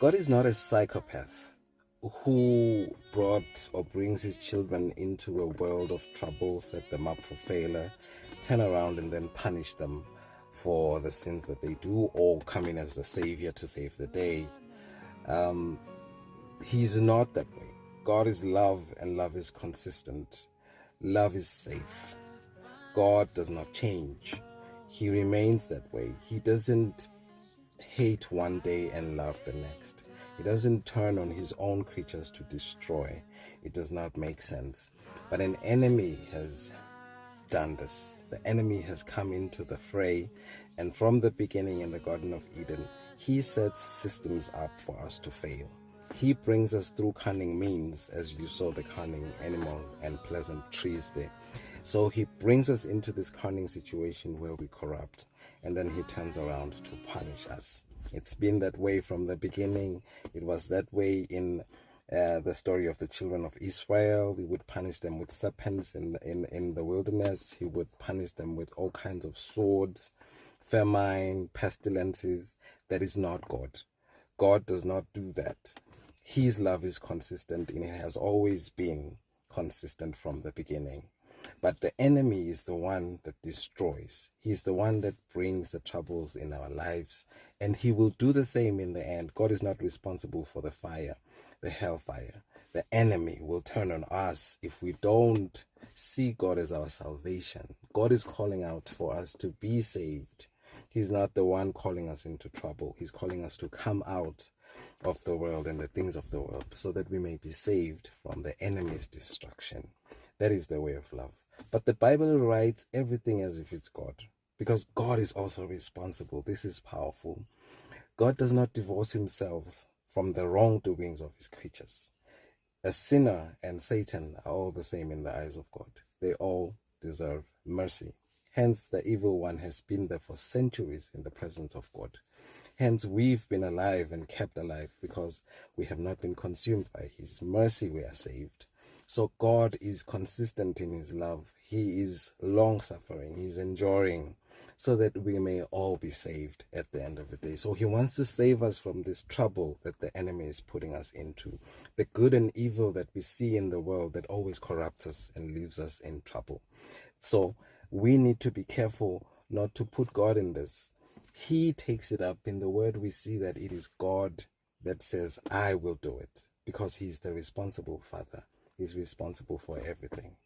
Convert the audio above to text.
God is not a psychopath who brought or brings his children into a world of trouble, set them up for failure, turn around and then punish them for the sins that they do, or come in as the savior to save the day. He's not that way. God is love, and love is consistent. Love is safe. God does not change. He remains that way. He doesn't hate one day and love the next. He doesn't turn on his own creatures to destroy. It does not make sense. But an enemy has done this. The enemy has come into the fray, and from the beginning in the Garden of Eden, he sets systems up for us to fail. He brings us through cunning means, as you saw the cunning animals and pleasant trees there. So he brings us into this cunning situation where we corrupt, and then he turns around to punish us. It's been that way from the beginning. It was that way in the story of the children of Israel. He would punish them with serpents in the wilderness. He would punish them with all kinds of swords, famine, pestilences. That is not God. God does not do that. His love is consistent, and it has always been consistent from the beginning. But the enemy is the one that destroys. He's the one that brings the troubles in our lives, and he will do the same in the end. God is not responsible for the fire, the hellfire. The enemy will turn on us if we don't see God as our salvation. God is calling out for us to be saved. He's not the one calling us into trouble. He's calling us to come out of the world and the things of the world so that we may be saved from the enemy's destruction. That is the way of love. But the Bible writes everything as if it's God, because God is also responsible. This is powerful. God does not divorce himself from the wrongdoings of his creatures. A sinner and Satan are all the same in the eyes of God. They all deserve mercy. Hence, the evil one has been there for centuries in the presence of God. Hence, we've been alive and kept alive because we have not been consumed by his mercy. We are saved. So God is consistent in his love. He is long-suffering. He's enduring so that we may all be saved at the end of the day. So he wants to save us from this trouble that the enemy is putting us into. The good and evil that we see in the world that always corrupts us and leaves us in trouble. So we need to be careful not to put God in this. He takes it up. In the word we see that it is God that says, I will do it, because he's the responsible father. He's responsible for everything.